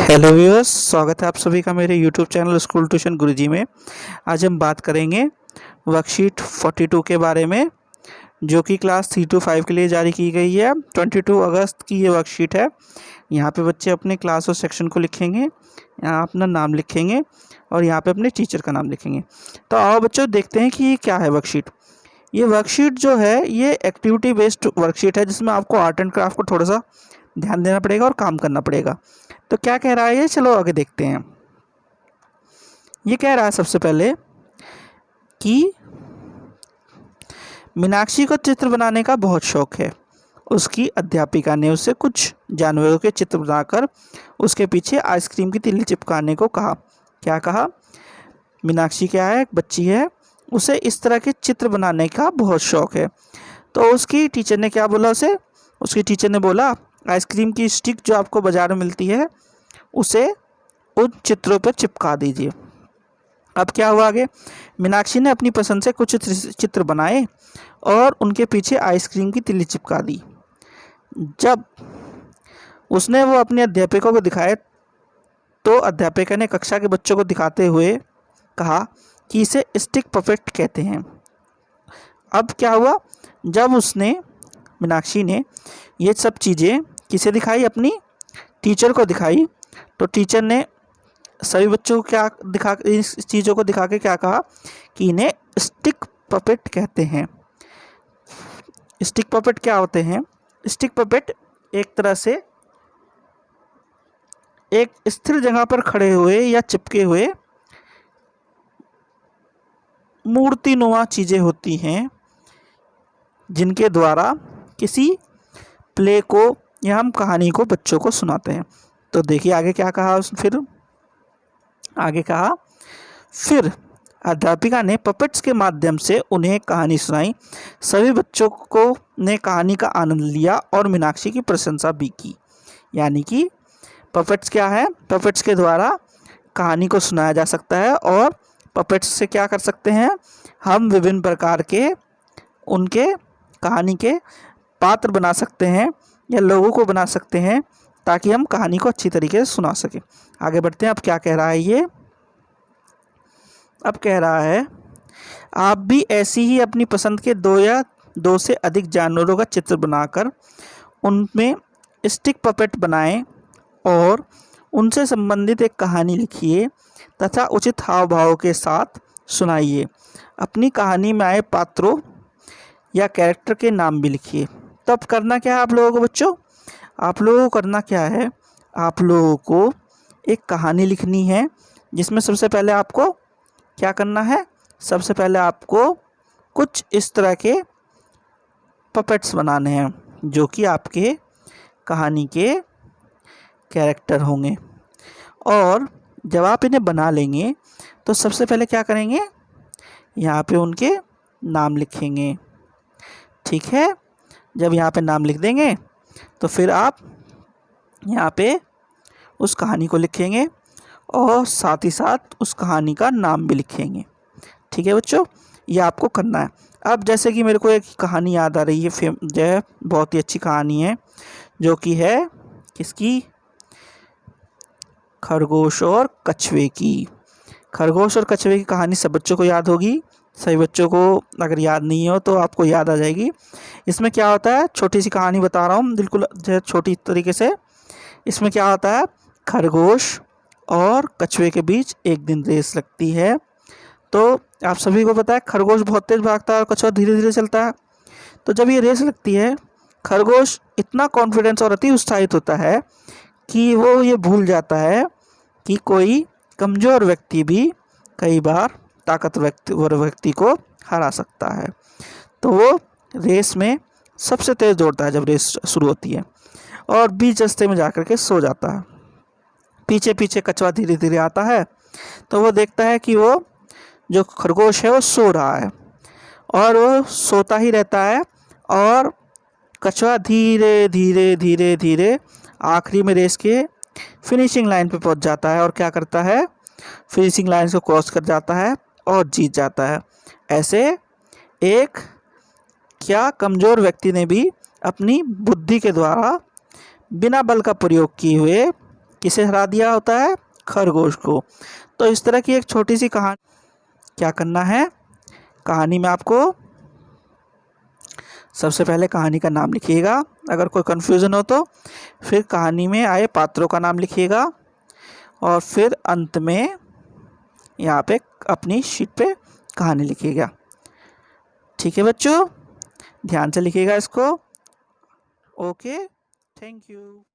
Hello viewers, स्वागत है आप सभी का मेरे यूट्यूब चैनल स्कूल ट्यूशन गुरुजी में। आज हम बात करेंगे वर्कशीट 42 के बारे में, जो कि क्लास 3 to 5 के लिए जारी की गई है। 22 अगस्त की ये वर्कशीट है। यहाँ पे बच्चे अपने क्लास और सेक्शन को लिखेंगे, यहाँ अपना नाम लिखेंगे और यहाँ पे अपने टीचर का नाम लिखेंगे। तो आओ बच्चों देखते हैं कि ये क्या है वर्कशीट। ये वर्कशीट जो है ये एक्टिविटी बेस्ड वर्कशीट है, जिसमें आपको आर्ट एंड क्राफ्ट को थोड़ा सा ध्यान देना पड़ेगा और काम करना पड़ेगा। तो क्या कह रहा है ये, चलो आगे देखते हैं। ये कह रहा है सबसे पहले कि मीनाक्षी को चित्र बनाने का बहुत शौक है। उसकी अध्यापिका ने उसे कुछ जानवरों के चित्र बनाकर उसके पीछे आइसक्रीम की तिल्ली चिपकाने को कहा। क्या कहा? मीनाक्षी क्या है, एक बच्ची है, उसे इस तरह के चित्र बनाने का बहुत शौक है। तो उसकी टीचर ने क्या बोला उसे? उसकी टीचर ने बोला आइसक्रीम की स्टिक जो आपको बाज़ार में मिलती है उसे उन चित्रों पर चिपका दीजिए। अब क्या हुआ आगे? मीनाक्षी ने अपनी पसंद से कुछ चित्र बनाए और उनके पीछे आइसक्रीम की तिल्ली चिपका दी। जब उसने वो अपने अध्यापिका को दिखाए तो अध्यापिका ने कक्षा के बच्चों को दिखाते हुए कहा कि इसे स्टिक पपेट कहते हैं। अब क्या हुआ? जब मीनाक्षी ने ये सब चीज़ें किसे दिखाई? अपनी टीचर को दिखाई। तो टीचर ने सभी बच्चों को इस चीज़ों को दिखा के क्या कहा कि इन्हें स्टिक पपेट कहते हैं। स्टिक पपेट क्या होते हैं? स्टिक पपेट एक तरह से एक स्थिर जगह पर खड़े हुए या चिपके हुए मूर्तिनुमा चीज़ें होती हैं, जिनके द्वारा किसी प्ले को या हम कहानी को बच्चों को सुनाते हैं। तो देखिए आगे क्या कहा आगे कहा फिर अध्यापिका ने पपेट्स के माध्यम से उन्हें कहानी सुनाई। सभी बच्चों को ने कहानी का आनंद लिया और मीनाक्षी की प्रशंसा भी की। यानी कि पपेट्स क्या है? पपेट्स के द्वारा कहानी को सुनाया जा सकता है और पपेट्स से क्या कर सकते हैं हम? विभिन्न प्रकार के उनके कहानी के पात्र बना सकते हैं या लोगों को बना सकते हैं, ताकि हम कहानी को अच्छी तरीके से सुना सकें। आगे बढ़ते हैं। अब क्या कह रहा है ये? अब कह रहा है आप भी ऐसी ही अपनी पसंद के दो से अधिक जानवरों का चित्र बनाकर उनमें स्टिक पपेट बनाएं और उनसे संबंधित एक कहानी लिखिए तथा उचित हाव भाव के साथ सुनाइए। अपनी कहानी में आए पात्रों या कैरेक्टर के नाम भी लिखिए। तब करना क्या है आप लोगों को बच्चों? आप लोगों को करना क्या है? आप लोगों को एक कहानी लिखनी है, जिसमें सबसे पहले आपको क्या करना है? सबसे पहले आपको कुछ इस तरह के पपेट्स बनाने हैं, जो कि आपके कहानी के कैरेक्टर होंगे। और जब आप इन्हें बना लेंगे तो सबसे पहले क्या करेंगे? यहाँ पे उनके नाम लिखेंगे। ठीक है? जब यहाँ पे नाम लिख देंगे तो फिर आप यहाँ पे उस कहानी को लिखेंगे और साथ ही साथ उस कहानी का नाम भी लिखेंगे। ठीक है बच्चों, ये आपको करना है। अब जैसे कि मेरे को एक कहानी याद आ रही है, जो है बहुत ही अच्छी कहानी है, जो कि है किसकी? खरगोश और कछुए की। खरगोश और कछुए की कहानी सब बच्चों को याद होगी। सभी बच्चों को अगर याद नहीं हो तो आपको याद आ जाएगी। इसमें क्या होता है, छोटी सी कहानी बता रहा हूँ बिल्कुल छोटी तरीके से। इसमें क्या होता है, खरगोश और कछुए के बीच एक दिन रेस लगती है। तो आप सभी को पता है खरगोश बहुत तेज़ भागता है और कछुआ धीरे धीरे चलता है। तो जब ये रेस लगती है, खरगोश इतना कॉन्फिडेंस और अति उत्साहित होता है कि वो ये भूल जाता है कि कोई कमज़ोर व्यक्ति भी कई बार ताकतवर व्यक्ति को हरा सकता है। तो वो रेस में सबसे तेज़ दौड़ता है जब रेस शुरू होती है, और बीच रास्ते में जाकर के सो जाता है। पीछे पीछे कछुआ धीरे धीरे आता है, तो वो देखता है कि वो जो खरगोश है वो सो रहा है और वो सोता ही रहता है। और कछुआ धीरे धीरे धीरे धीरे आखिरी में रेस के फिनिशिंग लाइन पे पहुंच जाता है और क्या करता है, फिनिशिंग लाइन को क्रॉस कर जाता है और जीत जाता है। ऐसे एक क्या कमज़ोर व्यक्ति ने भी अपनी बुद्धि के द्वारा बिना बल का प्रयोग किए हुए किसे हरा दिया होता है? खरगोश को। तो इस तरह की एक छोटी सी कहानी। क्या करना है? कहानी में आपको सबसे पहले कहानी का नाम लिखिएगा, अगर कोई कन्फ्यूज़न हो तो। फिर कहानी में आए पात्रों का नाम लिखिएगा और फिर अंत में यहाँ पे अपनी शीट पे कहानी लिखिएगा। ठीक है बच्चों, ध्यान से लिखिएगा इसको। Okay, thank you.